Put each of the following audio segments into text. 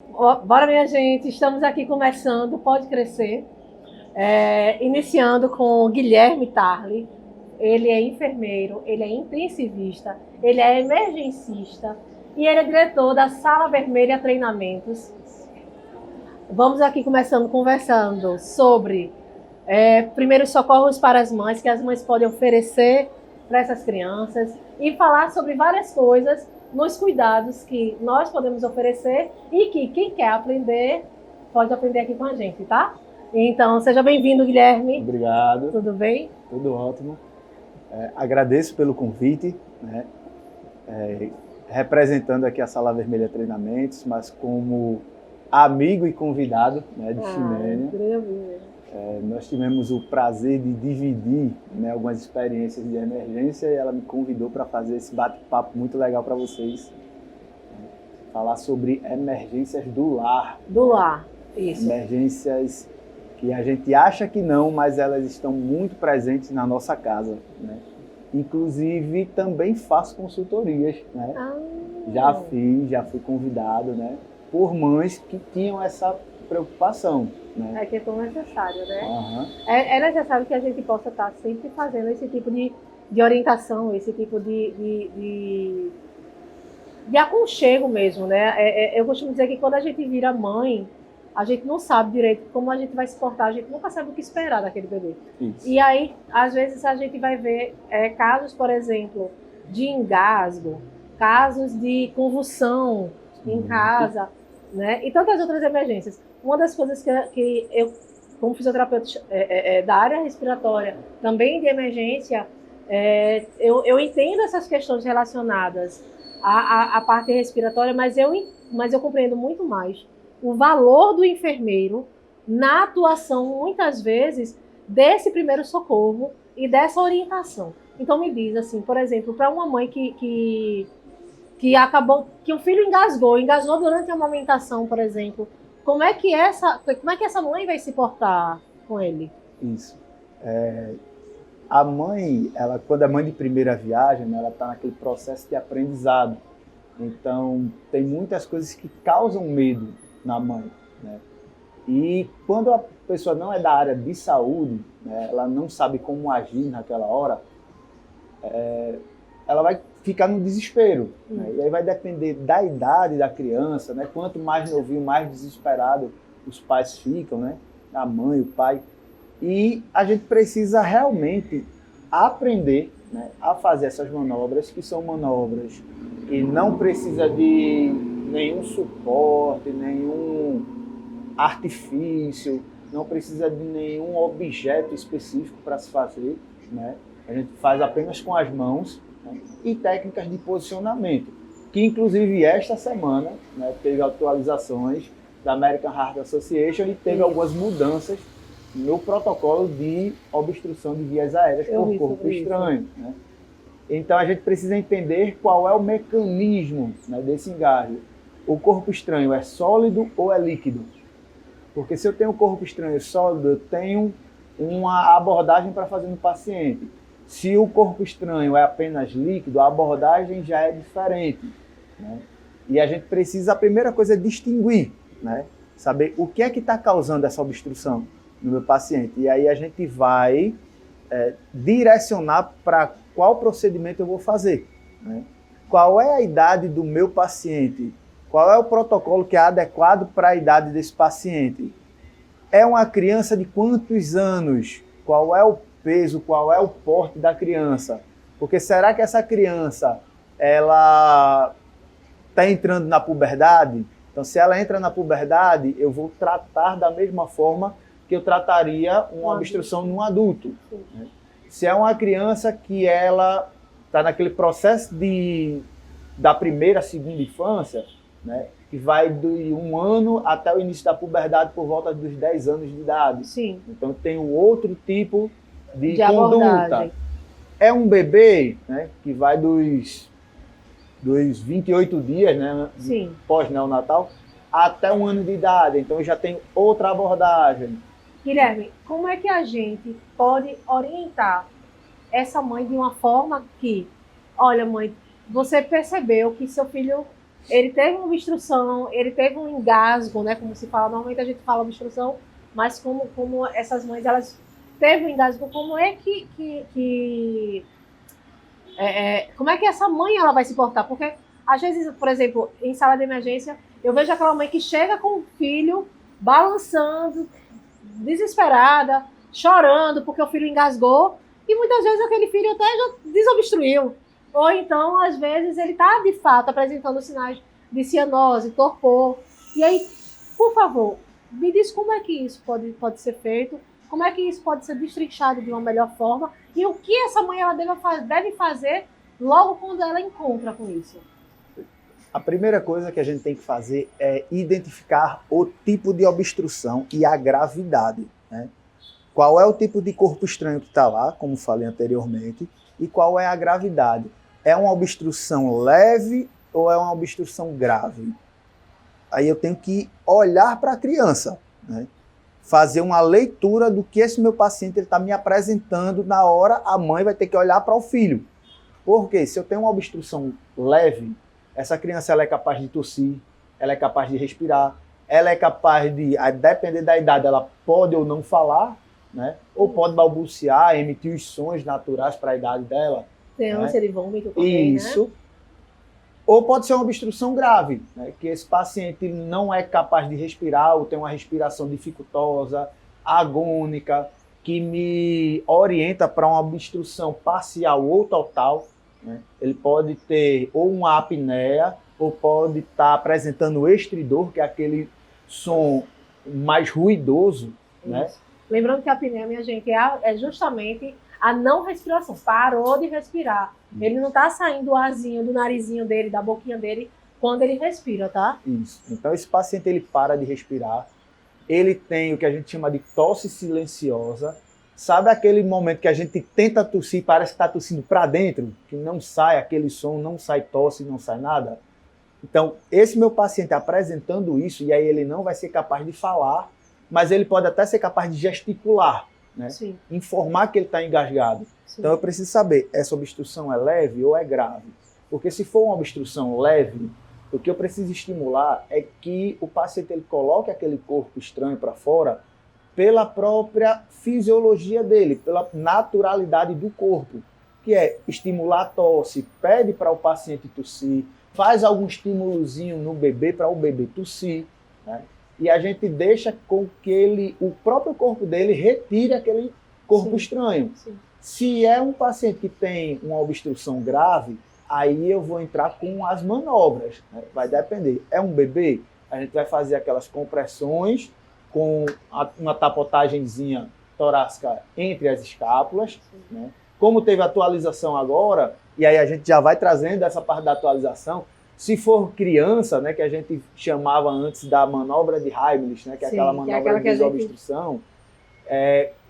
Bora, minha gente, estamos aqui começando Pode Crescer, iniciando com o Guilherme Tarly. Ele é enfermeiro, ele é intensivista, ele é emergencista e ele é diretor da Sala Vermelha Treinamentos. Vamos aqui começando conversando sobre primeiros socorros para as mães, que as mães podem oferecer para essas crianças e falar sobre várias coisas nos cuidados que nós podemos oferecer e que quem quer aprender pode aprender aqui com a gente, tá? Então, seja bem-vindo, Guilherme. Obrigado. Tudo bem? Tudo ótimo. Agradeço pelo convite, né? Representando aqui a Sala Vermelha Treinamentos, mas como amigo e convidado, né, de Ximênia. Nós tivemos o prazer de dividir, né, algumas experiências de emergência e ela me convidou para fazer esse bate-papo muito legal para vocês. Falar sobre emergências do lar. Do lar, isso. Emergências que a gente acha que não, mas elas estão muito presentes na nossa casa, né? Inclusive, também faço consultorias, né? Já fui convidado, né, por mães que tinham essa preocupação, né? É que é tão necessário, né? Uhum. É necessário que a gente possa estar sempre fazendo esse tipo de orientação, esse tipo de aconchego mesmo, né? Eu costumo dizer que quando a gente vira mãe, a gente não sabe direito como a gente vai se portar, a gente nunca sabe o que esperar daquele bebê. Isso. E aí, às vezes, a gente vai ver casos, por exemplo, de engasgo, casos de convulsão em casa, né? E tantas outras emergências. Uma das coisas que eu, como fisioterapeuta da área respiratória, também de emergência, eu entendo essas questões relacionadas à parte respiratória, mas eu compreendo muito mais o valor do enfermeiro na atuação, muitas vezes, desse primeiro socorro e dessa orientação. Então me diz assim, por exemplo, para uma mãe que acabou, que o filho engasgou durante a amamentação, por exemplo, como é que essa mãe vai se portar com ele? Isso. A mãe, quando é mãe de primeira viagem, né, ela está naquele processo de aprendizado. Então, tem muitas coisas que causam medo na mãe, né? E quando a pessoa não é da área de saúde, né, ela não sabe como agir naquela hora, ela vai ficar no desespero, né? E aí vai depender da idade da criança, né? Quanto mais novinho, mais desesperado os pais ficam, né? A mãe, o pai. E a gente precisa realmente aprender, né, a fazer essas manobras, que são manobras que não precisa de nenhum suporte, nenhum artifício, não precisa de nenhum objeto específico para se fazer, né? A gente faz apenas com as mãos, né, e técnicas de posicionamento, que inclusive esta semana, né, teve atualizações da American Heart Association e teve algumas mudanças no protocolo de obstrução de vias aéreas por corpo estranho, né? Então a gente precisa entender qual é o mecanismo, né, desse engasgo. O corpo estranho é sólido ou é líquido? Porque se eu tenho um corpo estranho sólido, eu tenho uma abordagem para fazer no paciente. Se o corpo estranho é apenas líquido, a abordagem já é diferente, né? E a gente precisa, a primeira coisa é distinguir, né? Saber o que é que está causando essa obstrução no meu paciente. E aí a gente vai direcionar para qual procedimento eu vou fazer, né? Qual é a idade do meu paciente? Qual é o protocolo que é adequado para a idade desse paciente? É uma criança de quantos anos? Qual é o peso? Qual é o porte da criança? Porque será que essa criança ela está entrando na puberdade? Então, se ela entra na puberdade, eu vou tratar da mesma forma que eu trataria uma obstrução num adulto, né? Se é uma criança que ela está naquele processo da primeira, segunda infância, né, que vai de 1 ano até o início da puberdade por volta dos 10 anos de idade. Sim. Então tem um outro tipo de conduta. Abordagem. É um bebê, né, que vai dos 28 dias, né, pós-neonatal, até 1 ano de idade. Então já tem outra abordagem. Guilherme, como é que a gente pode orientar essa mãe de uma forma que, olha mãe, você percebeu que seu filho ele teve uma obstrução, ele teve um engasgo, né? Como se fala, normalmente a gente fala obstrução, mas como essas mães, elas teve um engasgo, como é como é que essa mãe ela vai se portar? Porque, às vezes, por exemplo, em sala de emergência, eu vejo aquela mãe que chega com o filho balançando, desesperada, chorando porque o filho engasgou, e muitas vezes aquele filho até já desobstruiu. Ou então, às vezes, ele está, de fato, apresentando sinais de cianose, torpor. E aí, por favor, me diz como é que isso pode ser feito, como é que isso pode ser destrinchado de uma melhor forma, e o que essa mãe ela deve fazer logo quando ela encontra com isso. A primeira coisa que a gente tem que fazer é identificar o tipo de obstrução e a gravidade, né? Qual é o tipo de corpo estranho que está lá, como falei anteriormente, e qual é a gravidade. É uma obstrução leve ou é uma obstrução grave? Aí eu tenho que olhar para a criança, né? Fazer uma leitura do que esse meu paciente está me apresentando. Na hora, a mãe vai ter que olhar para o filho. Porque se eu tenho uma obstrução leve, essa criança ela é capaz de tossir, ela é capaz de respirar, ela é capaz de, a depender da idade, ela pode ou não falar, né? Ou pode balbuciar, emitir os sons naturais para a idade dela. Tem ânsia de vômito também, isso. Né? Ou pode ser uma obstrução grave, né? Que esse paciente não é capaz de respirar ou tem uma respiração dificultosa, agônica, que me orienta para uma obstrução parcial ou total, né? Ele pode ter ou uma apneia, ou pode estar apresentando estridor, que é aquele som mais ruidoso, né? Lembrando que a apneia, minha gente, é justamente a não respiração. Parou de respirar. Ele não está saindo o arzinho do narizinho dele, da boquinha dele, quando ele respira, tá? Isso. Então esse paciente ele para de respirar, ele tem o que a gente chama de tosse silenciosa. Sabe aquele momento que a gente tenta tossir, parece que está tossindo para dentro, que não sai aquele som, não sai tosse, não sai nada? Então, esse meu paciente apresentando isso, e aí ele não vai ser capaz de falar, mas ele pode até ser capaz de gesticular, né? Sim. Informar que ele está engasgado. Sim. Então eu preciso saber, essa obstrução é leve ou é grave? Porque se for uma obstrução leve, o que eu preciso estimular é que o paciente ele coloque aquele corpo estranho para fora pela própria fisiologia dele, pela naturalidade do corpo, que é estimular a tosse, pede para o paciente tossir, faz algum estímulozinho no bebê para o bebê tossir, né? E a gente deixa com que o próprio corpo dele retire aquele corpo estranho. Sim. Se é um paciente que tem uma obstrução grave, aí eu vou entrar com as manobras, né? Vai depender. É um bebê, a gente vai fazer aquelas compressões com uma tapotagemzinha torácica entre as escápulas, né? Como teve atualização agora, e aí a gente já vai trazendo essa parte da atualização. Se for criança, né, que a gente chamava antes da manobra de Heimlich, né, que é aquela manobra de desobstrução,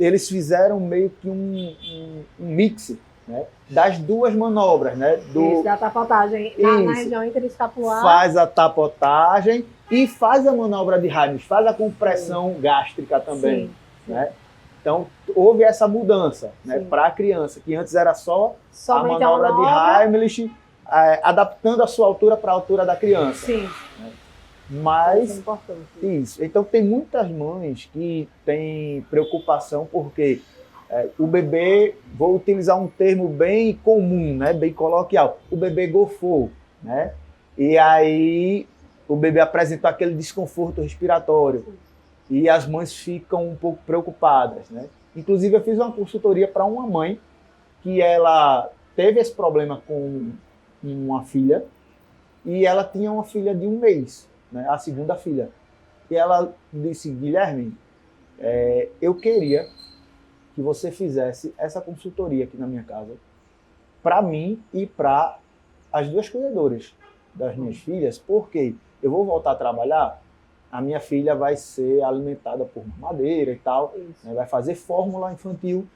eles fizeram meio que um mix, né, das duas manobras. Né, Isso, da tapotagem na região interescapular. Faz a tapotagem e faz a manobra de Heimlich, faz a compressão gástrica também. Sim. Né? Então, houve essa mudança, né, para a criança, que antes era só a manobra de Heimlich, adaptando a sua altura para a altura da criança. Sim. Né? Mas, isso é importante. Isso. Então, tem muitas mães que têm preocupação porque o bebê, vou utilizar um termo bem comum, né, bem coloquial, o bebê gofou, né? E aí o bebê apresentou aquele desconforto respiratório. Sim. E as mães ficam um pouco preocupadas, né? Inclusive, eu fiz uma consultoria para uma mãe que ela teve esse problema com uma filha, e ela tinha uma filha de 1 mês, né, a segunda filha. E ela disse: Guilherme, eu queria que você fizesse essa consultoria aqui na minha casa, para mim e para as 2 cuidadoras das minhas filhas, porque eu vou voltar a trabalhar, a minha filha vai ser alimentada por mamadeira e tal, né, vai fazer fórmula infantil,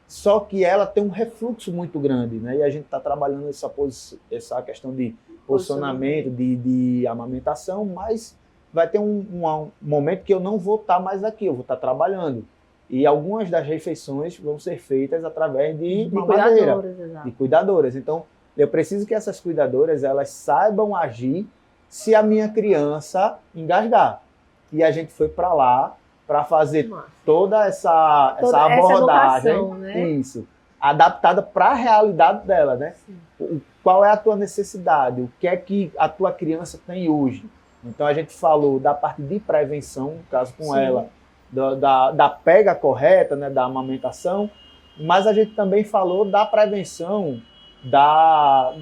só que ela tem um refluxo muito grande, né? E a gente está trabalhando essa questão de posicionamento, de amamentação, mas vai ter um momento que eu não vou estar mais aqui, eu vou estar trabalhando. E algumas das refeições vão ser feitas através de mamadeira, de cuidadoras. Então, eu preciso que essas cuidadoras elas saibam agir se a minha criança engasgar. E a gente foi para lá para fazer toda essa abordagem, educação, né? isso, adaptada para a realidade dela, né? Qual é a tua necessidade? O que é que a tua criança tem hoje? Então a gente falou da parte de prevenção, no caso com Sim. ela, da pega correta, né, da amamentação, mas a gente também falou da prevenção da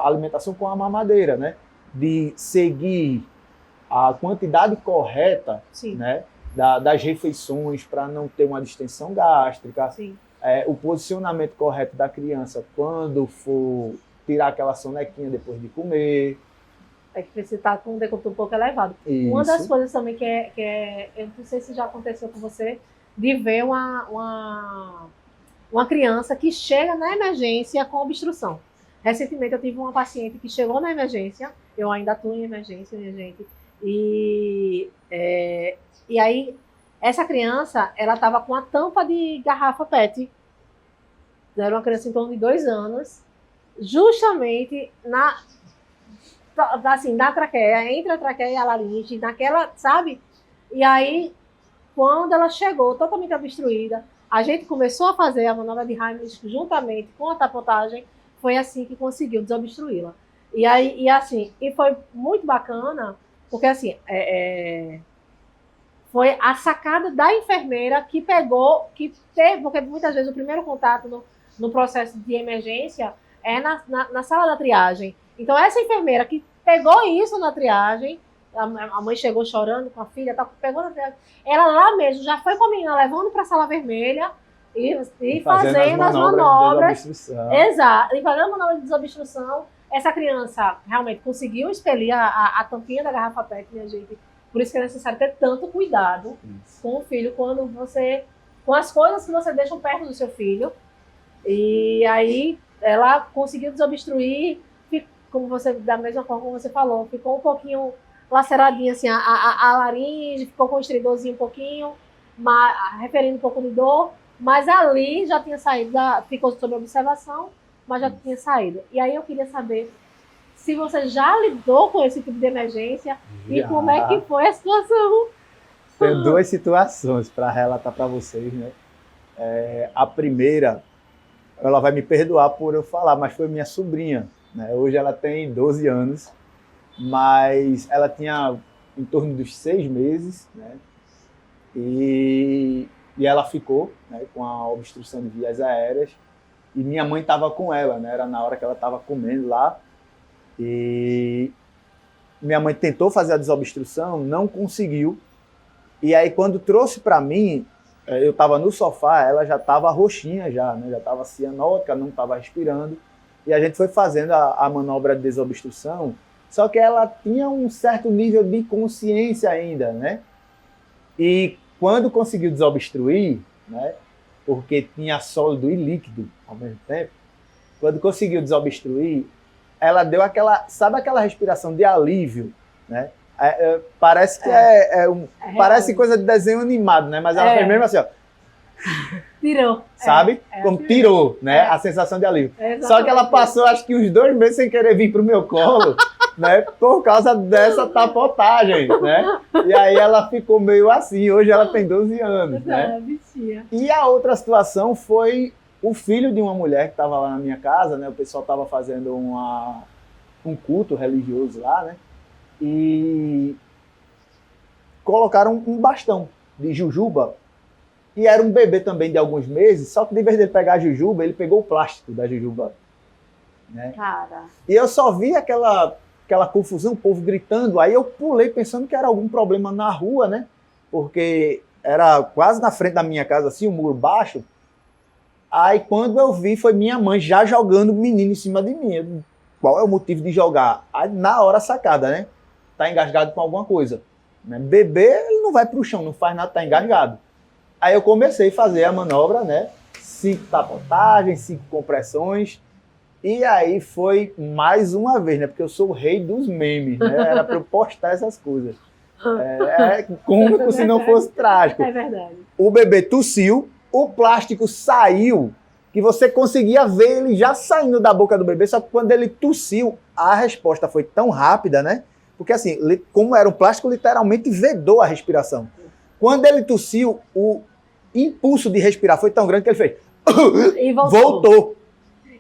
alimentação com a mamadeira, né? De seguir a quantidade correta, né, das refeições para não ter uma distensão gástrica, o posicionamento correto da criança quando for tirar aquela sonequinha depois de comer. É que precisa estar com um decúbito um pouco elevado. Isso. Uma das coisas também que é, eu não sei se já aconteceu com você, de ver uma criança que chega na emergência com obstrução. Recentemente eu tive uma paciente que chegou na emergência, eu ainda atuo em emergência, minha gente, e aí essa criança, ela estava com a tampa de garrafa PET, era uma criança em torno de 2 anos, justamente na traqueia, entre a traqueia e a laringe, naquela, sabe? E aí, quando ela chegou totalmente obstruída, a gente começou a fazer a manobra de Heimlich juntamente com a tapotagem, foi assim que conseguiu desobstruí-la. E foi muito bacana, porque assim, foi a sacada da enfermeira que pegou, que teve, porque muitas vezes o primeiro contato no processo de emergência é na sala da triagem. Então, essa enfermeira que pegou isso na triagem, a mãe chegou chorando com a filha, pegou na triagem, ela lá mesmo já foi com a menina levando para a sala vermelha e fazendo as manobras. Exato, e fazendo a manobra de desobstrução. Essa criança realmente conseguiu expelir a tampinha da garrafa PET, minha gente. Por isso que é necessário ter tanto cuidado com o filho com as coisas que você deixa perto do seu filho. E aí ela conseguiu desobstruir, da mesma forma como você falou, ficou um pouquinho laceradinha assim, a laringe, ficou com o estridorzinho um pouquinho, referindo um pouco de dor, mas ali já tinha saído, ficou sob observação, mas já tinha saído. E aí eu queria saber se você já lidou com esse tipo de emergência e como é que foi a situação. Tem 2 situações para relatar para vocês, né? A primeira, ela vai me perdoar por eu falar, mas foi minha sobrinha, né? Hoje ela tem 12 anos, mas ela tinha em torno dos 6 meses, né? E ela ficou, né, com a obstrução de vias aéreas, e minha mãe estava com ela, né? Era na hora que ela estava comendo lá, e minha mãe tentou fazer a desobstrução, não conseguiu, e aí quando trouxe para mim, eu estava no sofá, ela já estava roxinha já, né? Já estava cianótica, não estava respirando, e a gente foi fazendo a manobra de desobstrução, só que ela tinha um certo nível de consciência ainda, né? E quando conseguiu desobstruir, né? Porque tinha sólido e líquido ao mesmo tempo, quando conseguiu desobstruir, ela deu sabe aquela respiração de alívio, né? Parece que parece coisa de desenho animado, né? Mas ela fez mesmo assim, ó. Tirou. Sabe? Como tirou, né? A sensação de alívio. Só que ela passou, acho que uns 2 meses sem querer vir pro meu colo, né? Por causa dessa tapotagem, né? E aí ela ficou meio assim. Hoje ela tem 12 anos, né? E a outra situação foi o filho de uma mulher que estava lá na minha casa, né? O pessoal estava fazendo um culto religioso lá, né? E colocaram um bastão de jujuba. E era um bebê também de alguns meses, só que de vez de ele pegar a jujuba, ele pegou o plástico da jujuba. Né? Cara. E eu só vi aquela confusão, o povo gritando, aí eu pulei pensando que era algum problema na rua, né? Porque era quase na frente da minha casa, assim, um muro baixo. Aí quando eu vi, foi minha mãe já jogando o menino em cima de mim. Qual é o motivo de jogar? Aí na hora sacada, né? Tá engasgado com alguma coisa. Né? Bebê, ele não vai pro chão, não faz nada, tá engasgado. Aí eu comecei a fazer a manobra, né? 5 tapotagens, 5 compressões. E aí foi mais uma vez, né? Porque eu sou o rei dos memes, né? Era para eu postar essas coisas. É cômico se não fosse trágico. É verdade. O bebê tossiu, o plástico saiu que você conseguia ver ele já saindo da boca do bebê, só que quando ele tossiu, a resposta foi tão rápida, né? Porque assim, como era um plástico, literalmente vedou a respiração. Quando ele tossiu, o impulso de respirar foi tão grande que ele fez... E voltou.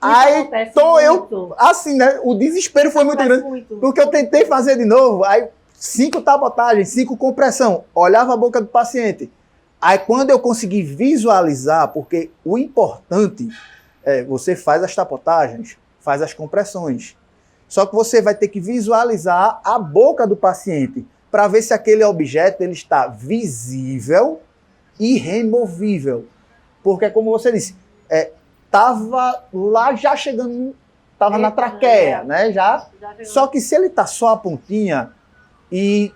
Aí tô eu, assim, né? O desespero foi muito grande. Porque eu tentei fazer de novo, aí 5 tapotagens, 5 compressão, olhava a boca do paciente. Aí quando eu consegui visualizar, porque o importante é você faz as tapotagens, faz as compressões. Só que você vai ter que visualizar a boca do paciente para ver se aquele objeto ele está visível e removível. Porque, como você disse, tava lá já chegando, tava na traqueia, né? Já só que se ele tá só a pontinha e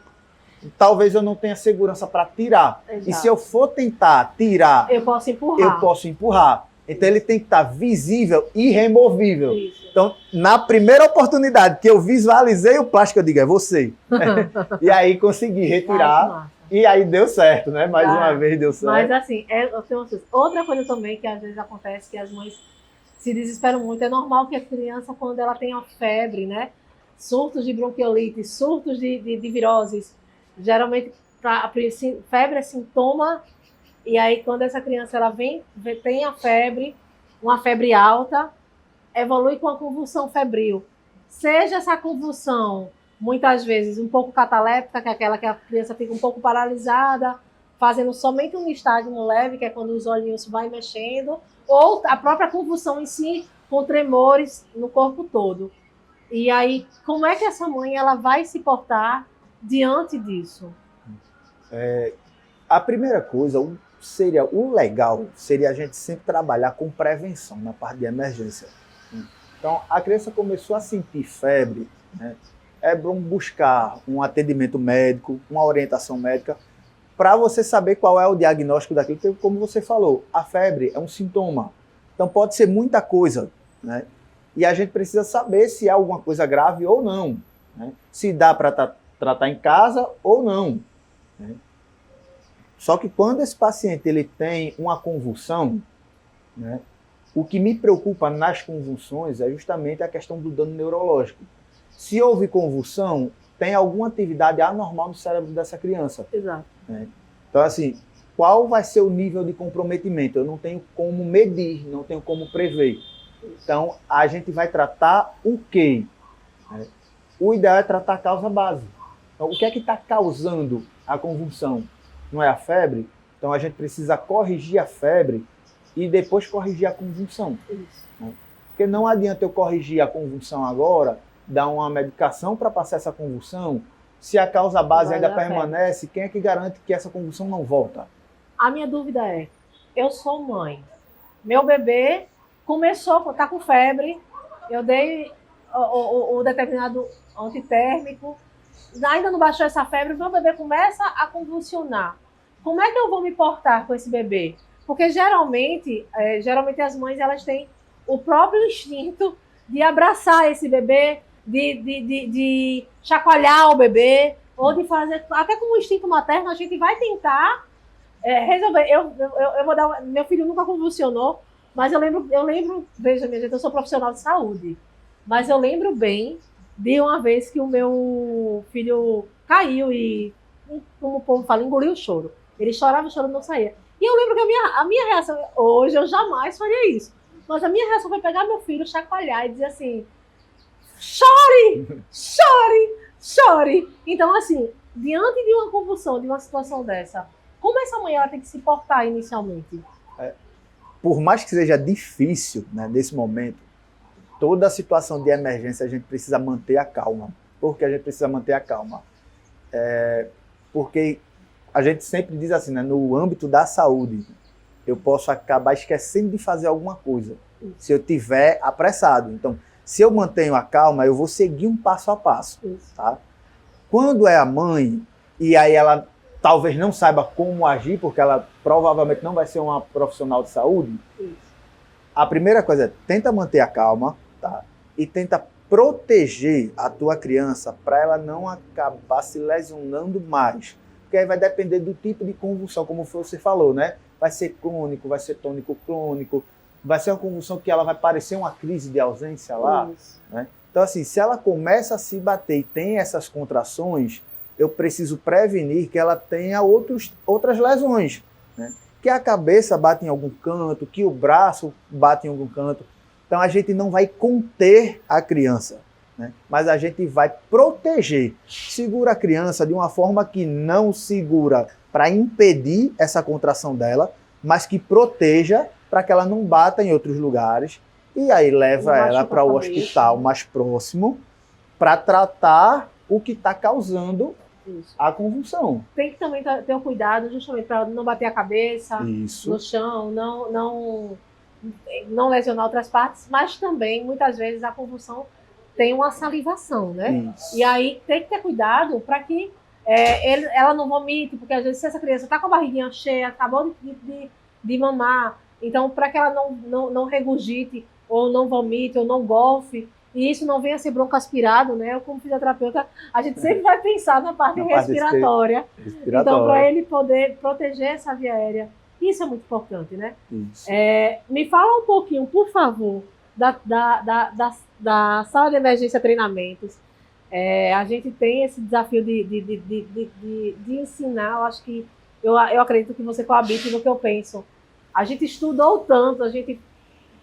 talvez eu não tenha segurança para tirar. Exato. E se eu for tentar tirar, eu posso empurrar. Então ele tem que estar visível e removível. Isso. Então, na primeira oportunidade que eu visualizei o plástico, eu digo, é você. E aí consegui retirar. E aí deu certo, né? Mais uma vez deu certo. Mas assim, outra coisa também que às vezes acontece, que as mães se desesperam muito. É normal que a criança, quando ela tem a febre, né? Surtos de bronquiolite, surtos de viroses, geralmente febre é sintoma. E aí, quando essa criança ela tem a febre, uma febre alta, evolui com a convulsão febril. Seja essa convulsão, muitas vezes, um pouco cataléptica, que é aquela que a criança fica um pouco paralisada, fazendo somente um nistagmo leve, que é quando os olhinhos vai mexendo, ou a própria convulsão em si, com tremores no corpo todo. E aí, como é que essa mãe ela vai se portar diante disso? A primeira coisa, o legal seria a gente sempre trabalhar com prevenção na parte de emergência. Então, a criança começou a sentir febre, né? É bom buscar um atendimento médico, uma orientação médica, para você saber qual é o diagnóstico daquilo, porque, como você falou, a febre é um sintoma. Então, pode ser muita coisa, né? E a gente precisa saber se é alguma coisa grave ou não, né? Se dá para tratar em casa ou não, né? Só que quando esse paciente ele tem uma convulsão, né, o que me preocupa nas convulsões é justamente a questão do dano neurológico. Se houve convulsão, tem alguma atividade anormal no cérebro dessa criança. Exato. Né? Então, assim, qual vai ser o nível de comprometimento? Eu não tenho como medir, não tenho como prever. Então, a gente vai tratar o quê? O ideal é tratar a causa base. Então, o que é que está causando a convulsão? Não é a febre? Então a gente precisa corrigir a febre e depois corrigir a convulsão. Isso. Né? Porque não adianta eu corrigir a convulsão agora, dar uma medicação para passar essa convulsão, se a causa base ainda permanece, quem é que garante que essa convulsão não volta? A minha dúvida é, eu sou mãe, meu bebê começou, está com febre, eu dei o determinado antitérmico, ainda não baixou essa febre, meu bebê começa a convulsionar. Como é que eu vou me portar com esse bebê? Porque geralmente as mães elas têm o próprio instinto de abraçar esse bebê, de chacoalhar o bebê, ou de fazer, até com o instinto materno, a gente vai tentar resolver. Eu vou dar. Meu filho nunca convulsionou, mas eu lembro, veja, minha gente, eu sou profissional de saúde, mas eu lembro bem de uma vez que o meu filho caiu e, como o povo fala, engoliu o choro. Ele chorava, o choro não saía. E eu lembro que a minha reação, hoje eu jamais faria isso, mas a minha reação foi pegar meu filho, chacoalhar e dizer assim, chore, chore, chore. Então, assim, diante de uma convulsão, de uma situação dessa, como essa mãe ela tem que se portar inicialmente? Por mais que seja difícil, né, nesse momento, toda situação de emergência a gente precisa manter a calma. Por que a gente precisa manter a calma? Porque a gente sempre diz assim, né, no âmbito da saúde, eu posso acabar esquecendo de fazer alguma coisa, se eu estiver apressado. Então, se eu mantenho a calma, eu vou seguir um passo a passo. Tá? Quando é a mãe, e aí ela talvez não saiba como agir, porque ela provavelmente não vai ser uma profissional de saúde, a primeira coisa é, tenta manter a calma, tá? E tenta proteger a tua criança para ela não acabar se lesionando mais. Porque aí vai depender do tipo de convulsão, como você falou, né? Vai ser crônico, vai ser tônico-clônico, vai ser uma convulsão que ela vai parecer uma crise de ausência lá, Isso. né? Então, assim, se ela começa a se bater e tem essas contrações, eu preciso prevenir que ela tenha outras lesões, né? Que a cabeça bate em algum canto, que o braço bate em algum canto. Então, a gente não vai conter a criança, né? Mas a gente vai proteger. Segura a criança de uma forma que não segura para impedir essa contração dela, mas que proteja para que ela não bata em outros lugares. E aí leva ela para o hospital mais próximo para tratar o que está causando a convulsão. Tem que também ter um cuidado justamente para não bater a cabeça Isso. no chão, não lesionar outras partes, mas também, muitas vezes, a convulsão tem uma salivação, né? Isso. E aí tem que ter cuidado para que ela não vomite, porque às vezes se essa criança está com a barriguinha cheia, acabou de mamar, então para que ela não regurgite, ou não vomite, ou não golfe, e isso não venha a ser broncoaspirado, né? Eu, como fisioterapeuta, a gente sempre vai pensar na parte respiratória. Então, para ele poder proteger essa via aérea, isso é muito importante, né? Isso. Me fala um pouquinho, por favor, da sala de emergência treinamentos. A gente tem esse desafio de ensinar, eu acho que eu acredito que você coabite no que eu penso. A gente estudou tanto, a gente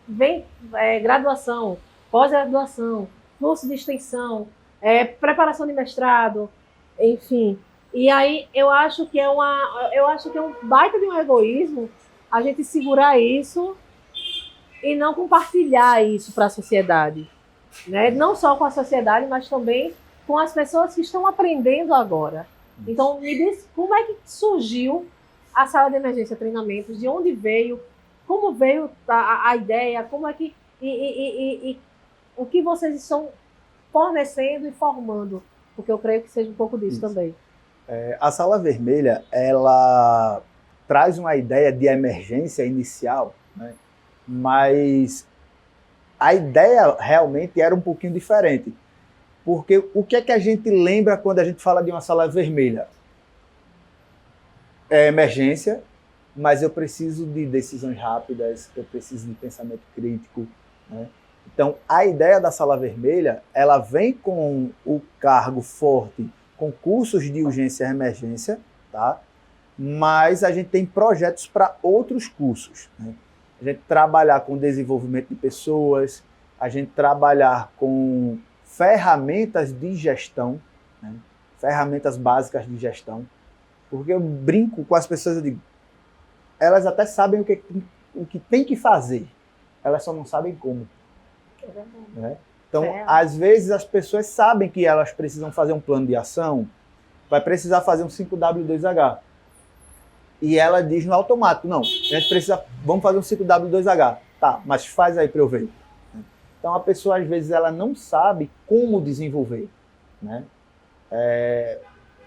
vem graduação, pós-graduação, curso de extensão, preparação de mestrado, enfim. E aí eu acho que é um baita de um egoísmo a gente segurar isso e não compartilhar isso para a sociedade, né? Não só com a sociedade, mas também com as pessoas que estão aprendendo agora. Então, me diz como é que surgiu a sala de emergência treinamentos, de onde veio, como veio a ideia, como é que e o que vocês estão fornecendo e formando, porque eu creio que seja um pouco disso também. A Sala Vermelha, ela traz uma ideia de emergência inicial, né? Mas a ideia realmente era um pouquinho diferente. Porque o que é que a gente lembra quando a gente fala de uma sala vermelha? É emergência, mas eu preciso de decisões rápidas, eu preciso de pensamento crítico, né? Então, a ideia da Sala Vermelha, ela vem com o cargo forte, com cursos de urgência e emergência, tá? Mas a gente tem projetos para outros cursos, né? A gente trabalhar com desenvolvimento de pessoas, a gente trabalhar com ferramentas de gestão, né? Ferramentas básicas de gestão, porque eu brinco com as pessoas, eu digo, elas até sabem o que tem que fazer, elas só não sabem como. Né? Então, às vezes as pessoas sabem que elas precisam fazer um plano de ação, vai precisar fazer um 5W2H. E ela diz no automático, não, a gente precisa, vamos fazer um 5W2H. Tá, mas faz aí para eu ver. Então a pessoa às vezes ela não sabe como desenvolver, né?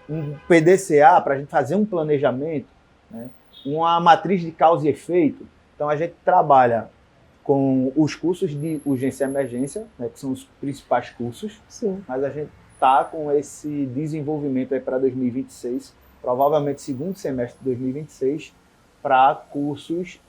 Um PDCA para a gente fazer um planejamento, né? Uma matriz de causa e efeito. Então a gente trabalha com os cursos de urgência e emergência, né, que são os principais cursos. Sim. Mas a gente está com esse desenvolvimento aí para 2026, provavelmente segundo semestre de 2026, para cursos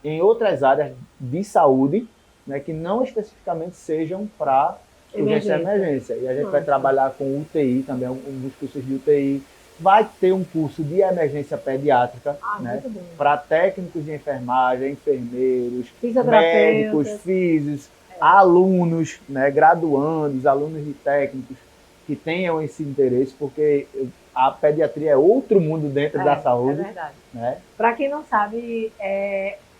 em outras áreas de saúde, né, que não especificamente sejam para urgência e emergência. E a gente vai trabalhar com UTI também, alguns cursos de UTI. Vai ter um curso de emergência pediátrica, né, para técnicos de enfermagem, enfermeiros, médicos, físicos, alunos, né, graduandos, alunos de técnicos que tenham esse interesse, porque a pediatria é outro mundo dentro da saúde. É verdade. Né? Para quem não sabe,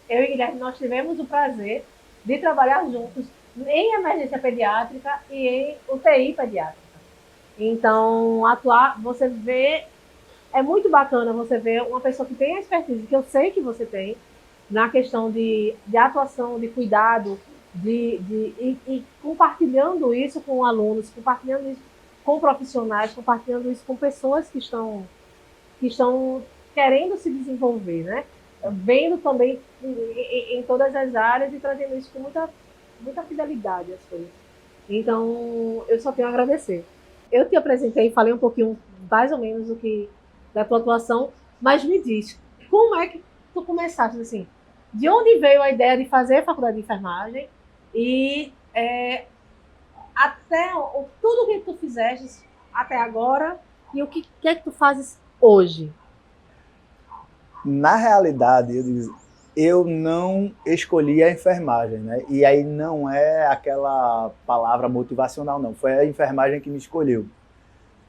eu e Guilherme, nós tivemos o prazer de trabalhar juntos em emergência pediátrica e em UTI pediátrica. Então, você vê, é muito bacana você ver uma pessoa que tem a expertise, que eu sei que você tem, na questão de atuação, de cuidado, e compartilhando isso com alunos, compartilhando isso com profissionais, compartilhando isso com pessoas que estão querendo se desenvolver, né? Vendo também em todas as áreas e trazendo isso com muita fidelidade às coisas. Então, eu só tenho a agradecer. Eu te apresentei, falei um pouquinho, mais ou menos, da tua atuação, mas me diz, como é que tu começaste, assim, de onde veio a ideia de fazer a faculdade de enfermagem e até tudo que tu fizeste até agora e o que é que tu fazes hoje? Na realidade, eu não escolhi a enfermagem, né? E aí não é aquela palavra motivacional, não. Foi a enfermagem que me escolheu.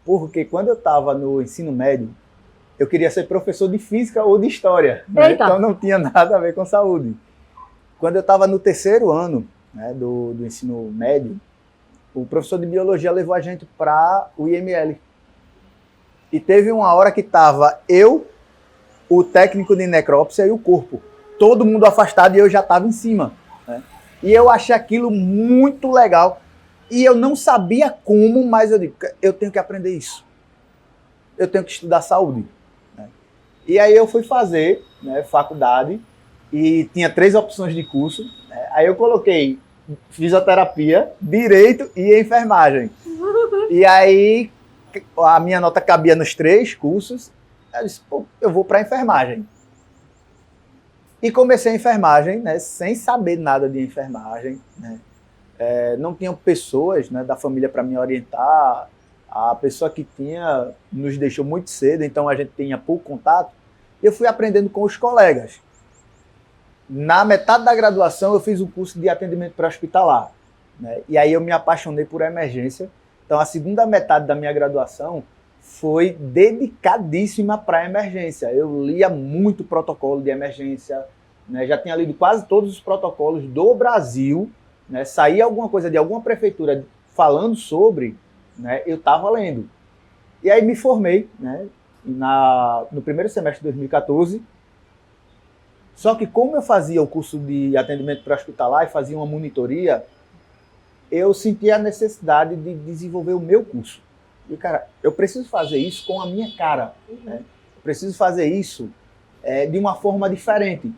Porque quando eu estava no ensino médio, eu queria ser professor de física ou de história, né? Então não tinha nada a ver com saúde. Quando eu estava no terceiro ano, né, do ensino médio, o professor de biologia levou a gente para o IML. E teve uma hora que estava eu, o técnico de necrópsia e o corpo. Todo mundo afastado e eu já estava em cima. Né? E eu achei aquilo muito legal. E eu não sabia como, mas eu digo, eu tenho que aprender isso. Eu tenho que estudar saúde. Né? E aí eu fui fazer, né, faculdade e tinha 3 opções de curso. Né? Aí eu coloquei fisioterapia, direito e enfermagem. E aí a minha nota cabia nos 3 cursos. Eu disse, pô, eu vou para enfermagem. E comecei a enfermagem, né, sem saber nada de enfermagem. Né? Não tinham pessoas, né, da família para me orientar. A pessoa que tinha nos deixou muito cedo, então a gente tinha pouco contato. Eu fui aprendendo com os colegas. Na metade da graduação, eu fiz um curso de atendimento pré-hospitalar. Né? E aí eu me apaixonei por emergência. Então, a segunda metade da minha graduação foi dedicadíssima para a emergência. Eu lia muito protocolo de emergência, né? Já tinha lido quase todos os protocolos do Brasil. Né? Saía alguma coisa de alguma prefeitura falando sobre, né? Eu estava lendo. E aí me formei, né? No primeiro semestre de 2014. Só que como eu fazia o curso de atendimento pré-hospitalar e fazia uma monitoria, eu senti a necessidade de desenvolver o meu curso. E, cara, eu preciso fazer isso com a minha cara. Né? Eu preciso fazer isso de uma forma diferente.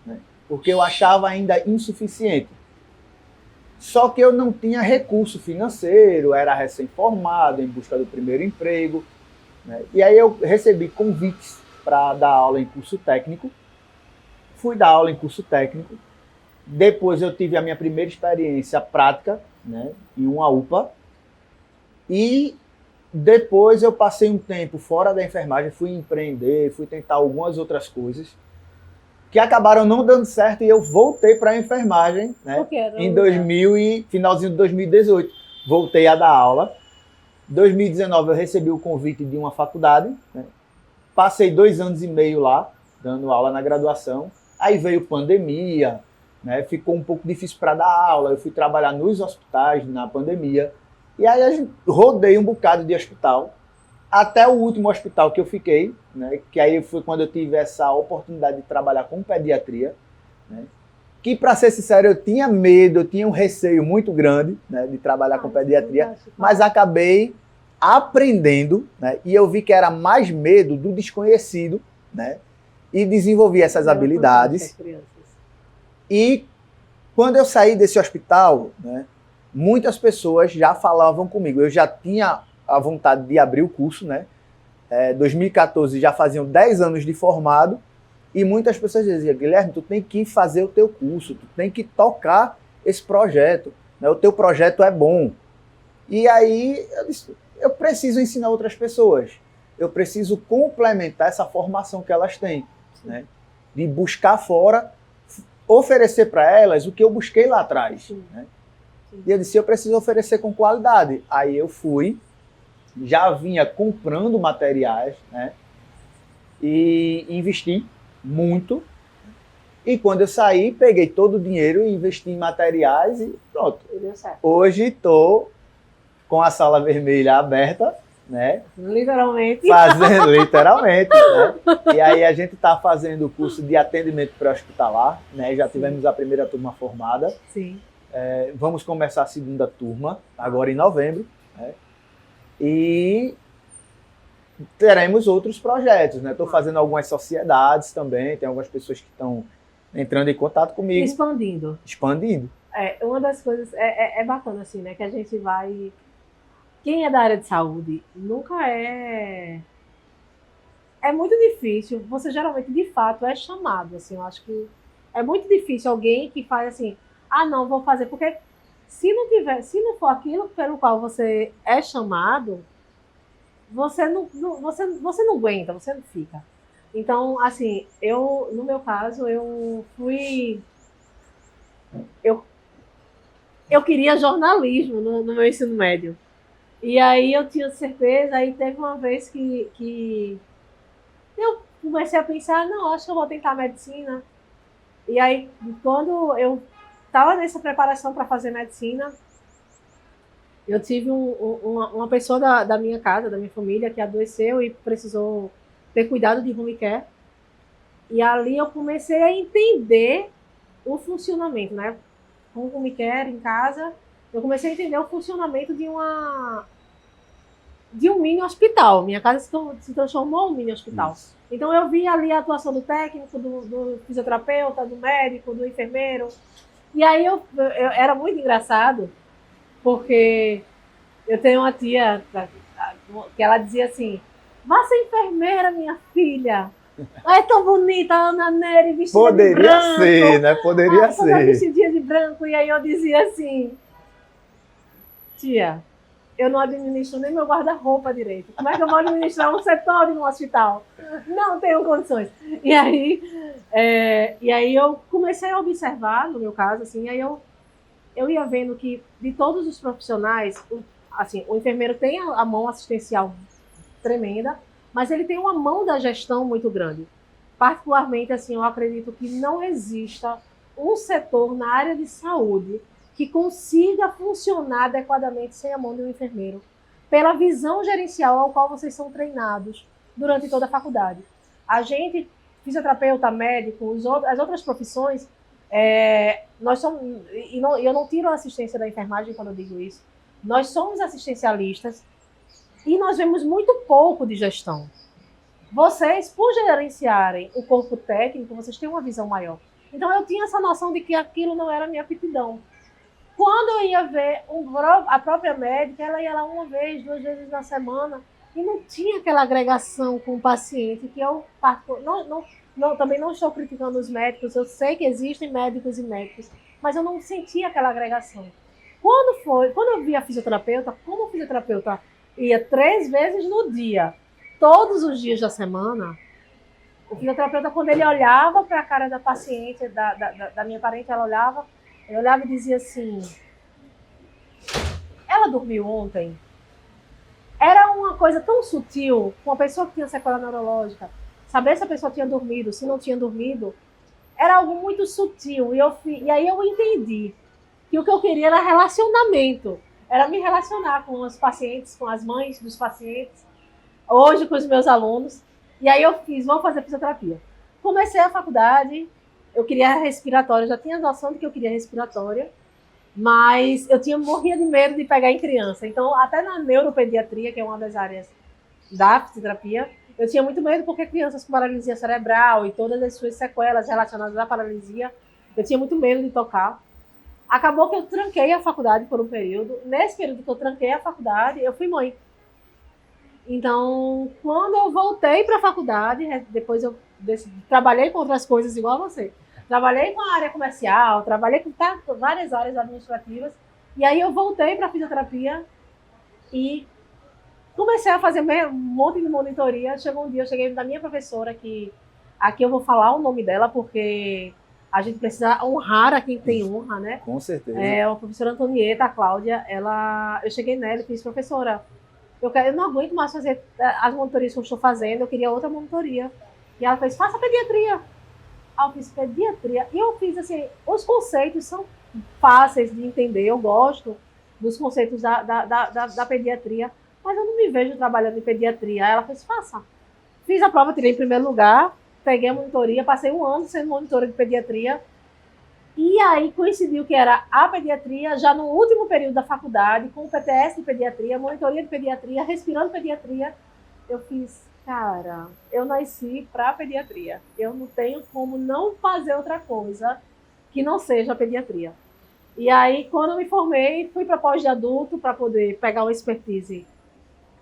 Né? Porque eu achava ainda insuficiente. Só que eu não tinha recurso financeiro, era recém-formado, em busca do primeiro emprego. Né? E aí eu recebi convites para dar aula em curso técnico. Fui dar aula em curso técnico. Depois eu tive a minha primeira experiência prática, né, em uma UPA. E depois eu passei um tempo fora da enfermagem, fui empreender, fui tentar algumas outras coisas que acabaram não dando certo e eu voltei para a enfermagem, né, em 2000 e finalzinho de 2018. Voltei a dar aula. Em 2019 eu recebi o convite de uma faculdade, né, passei 2 anos e meio lá, dando aula na graduação. Aí veio pandemia, né, ficou um pouco difícil para dar aula, eu fui trabalhar nos hospitais na pandemia. E aí eu rodei um bocado de hospital, até o último hospital que eu fiquei, né, que aí foi quando eu tive essa oportunidade de trabalhar com pediatria, né, que, para ser sincero, eu tinha medo, eu tinha um receio muito grande, né, de trabalhar com pediatria, mas acabei aprendendo, né, e eu vi que era mais medo do desconhecido, né, e desenvolvi essas habilidades. E quando eu saí desse hospital, né, muitas pessoas já falavam comigo. Eu já tinha a vontade de abrir o curso, né? 2014 já faziam 10 anos de formado e muitas pessoas diziam, Guilherme, tu tem que fazer o teu curso, tu tem que tocar esse projeto, né? O teu projeto é bom. E aí eu disse, eu preciso ensinar outras pessoas, eu preciso complementar essa formação que elas têm, né? De buscar fora, oferecer para elas o que eu busquei lá atrás. Né? E eu disse, eu preciso oferecer com qualidade. Aí eu fui, já vinha comprando materiais, né? E investi muito. E quando eu saí, peguei todo o dinheiro e investi em materiais e pronto. Hoje estou com a sala vermelha aberta, né? Literalmente. Fazendo, literalmente, né? E aí a gente está fazendo o curso de atendimento pré-hospitalar, né? Já tivemos a primeira turma formada. Sim. Vamos começar a segunda turma, agora em novembro, né? E teremos outros projetos, né? Estou fazendo algumas sociedades também, tem algumas pessoas que estão entrando em contato comigo. Expandindo. Expandindo. Uma das coisas, é bacana assim, né? Que a gente vai... Quem é da área de saúde nunca é muito difícil. Você geralmente, de fato, é chamado. Assim, eu acho que É muito difícil alguém que faz assim, não, vou fazer, porque se não for aquilo pelo qual você é chamado, você não aguenta, você não fica. Então, assim, no meu caso, eu queria jornalismo no meu ensino médio. E aí eu tinha certeza, aí teve uma vez que eu comecei a pensar, não, acho que eu vou tentar medicina. E aí, quando eu estava nessa preparação para fazer medicina, eu tive uma pessoa da minha casa, da minha família, que adoeceu e precisou ter cuidado de home care. E ali eu comecei a entender o funcionamento, né? Com home care em casa, eu comecei a entender o funcionamento de um mini hospital. Minha casa se transformou em um mini hospital. Isso. Então eu vi ali a atuação do técnico, do fisioterapeuta, do médico, do enfermeiro. E aí eu era muito engraçado, porque eu tenho uma tia que ela dizia assim, vá ser enfermeira, minha filha. É tão bonita a Ana Nery vestida de branco. Poderia ser, né? Poderia ser. Vestidinha de branco. E aí eu dizia assim, tia, eu não administro nem meu guarda-roupa direito. Como é que eu vou administrar um setor de um hospital? Não tenho condições. E aí eu comecei a observar, no meu caso, assim, e aí eu ia vendo que de todos os profissionais, assim, o enfermeiro tem a mão assistencial tremenda, mas ele tem uma mão da gestão muito grande. Particularmente, assim, eu acredito que não exista um setor na área de saúde que consiga funcionar adequadamente sem a mão de um enfermeiro, pela visão gerencial ao qual vocês são treinados durante toda a faculdade. A gente, fisioterapeuta, médico, as outras profissões, nós somos, e eu não tiro a assistência da enfermagem quando eu digo isso, nós somos assistencialistas e nós vemos muito pouco de gestão. Vocês, por gerenciarem o corpo técnico, vocês têm uma visão maior. Então eu tinha essa noção de que aquilo não era minha aptidão. Quando eu ia ver a própria médica, ela ia lá uma vez, 2 vezes na semana, e não tinha aquela agregação com o paciente, que eu também não estou criticando os médicos, eu sei que existem médicos e médicos, mas eu não sentia aquela agregação. Quando eu vi a fisioterapeuta, como o fisioterapeuta ia 3 vezes no dia, todos os dias da semana, o fisioterapeuta, quando ele olhava para a cara da paciente, da minha parente, eu olhava e dizia assim, ela dormiu ontem? Era uma coisa tão sutil, com uma pessoa que tinha sequela neurológica, saber se a pessoa tinha dormido, se não tinha dormido, era algo muito sutil. E aí eu entendi que o que eu queria era relacionamento, era me relacionar com os pacientes, com as mães dos pacientes, hoje com os meus alunos. E aí eu vou fazer fisioterapia. Comecei a faculdade, eu queria respiratória, já tinha noção de que eu queria respiratória, mas eu morria de medo de pegar em criança. Então, até na neuropediatria, que é uma das áreas da fisioterapia, eu tinha muito medo porque crianças com paralisia cerebral e todas as suas sequelas relacionadas à paralisia, eu tinha muito medo de tocar. Acabou que eu tranquei a faculdade por um período. Nesse período que eu tranquei a faculdade, eu fui mãe. Então, quando eu voltei para a faculdade, depois eu trabalhei com outras coisas igual a você. Trabalhei com a área comercial, trabalhei com várias áreas administrativas. E aí eu voltei para a fisioterapia e comecei a fazer um monte de monitoria. Chegou um dia, eu cheguei da minha professora, que aqui eu vou falar o nome dela, porque a gente precisa honrar a quem tem honra, né? Com certeza. A professora Antonieta, a Cláudia, eu cheguei nela e fiz, professora, eu não aguento mais fazer as monitorias que eu estou fazendo, eu queria outra monitoria. E ela fez, faça pediatria. Aí eu fiz pediatria. E eu fiz assim, os conceitos são fáceis de entender, eu gosto dos conceitos da pediatria, mas eu não me vejo trabalhando em pediatria. Aí ela fez, faça. Fiz a prova, tirei em primeiro lugar, peguei a monitoria, passei 1 ano sendo monitora de pediatria. E aí coincidiu que era a pediatria, já no último período da faculdade, com o PTS de pediatria, monitoria de pediatria, respirando pediatria. Eu fiz, cara, eu nasci para pediatria. Eu não tenho como não fazer outra coisa que não seja a pediatria. E aí, quando eu me formei, fui para pós de adulto para poder pegar uma expertise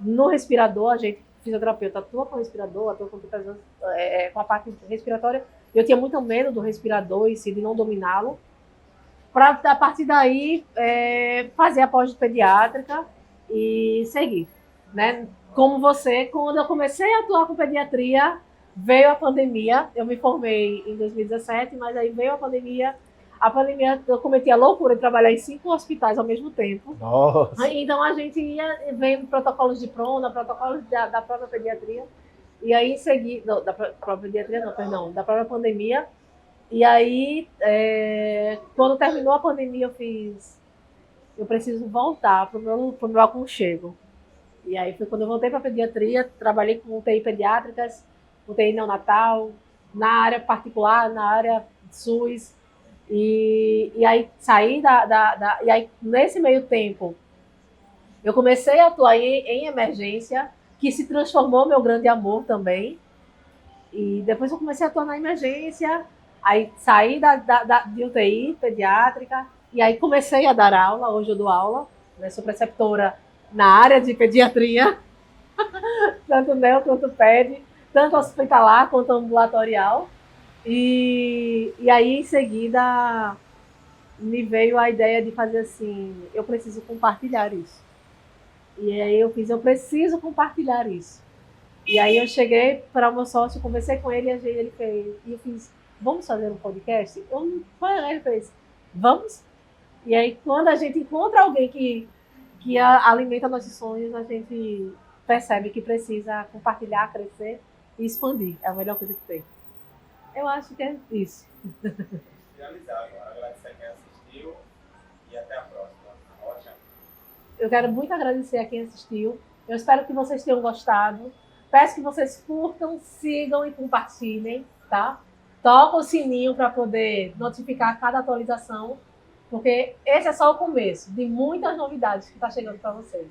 no respirador. A gente fisioterapeuta atua com respirador, atua com a parte respiratória. Eu tinha muito medo do respirador e de não dominá-lo. Para, a partir daí, fazer a pós-pediátrica e seguir. Né? Como você, quando eu comecei a atuar com pediatria, veio a pandemia. Eu me formei em 2017, mas aí veio a pandemia. A pandemia, eu cometi a loucura de trabalhar em 5 hospitais ao mesmo tempo. Nossa. Então, a gente ia vendo protocolos de prona, protocolos da própria pediatria. E aí, em seguida... da própria pediatria, não, perdão. Da própria pandemia. E aí, quando terminou a pandemia, eu preciso voltar para o meu aconchego. E aí foi quando eu voltei para a pediatria, trabalhei com UTI pediátricas, UTI neonatal, na área particular, na área SUS. E aí saí e aí nesse meio tempo eu comecei a atuar em emergência, que se transformou meu grande amor também. E depois eu comecei a atuar na emergência, aí saí de UTI pediátrica e aí comecei a dar aula. Hoje eu dou aula, né? Sou preceptora na área de pediatria, tanto neo quanto ped, tanto hospitalar quanto ambulatorial. E aí, em seguida, me veio a ideia de fazer assim, eu preciso compartilhar isso. E aí eu preciso compartilhar isso. E aí eu cheguei para o meu sócio, conversei com ele, e ele fez, e eu fiz, vamos fazer um podcast? Ele fez, vamos. E aí, quando a gente encontra alguém que alimenta nossos sonhos, a gente percebe que precisa compartilhar, crescer e expandir. É a melhor coisa que tem. Eu acho que é isso. Finalizar agora. Agradecer a quem assistiu e até a próxima. Ótimo. Eu quero muito agradecer a quem assistiu. Eu espero que vocês tenham gostado. Peço que vocês curtam, sigam e compartilhem, tá? Toca o sininho para poder notificar cada atualização, porque esse é só o começo de muitas novidades que está chegando para vocês.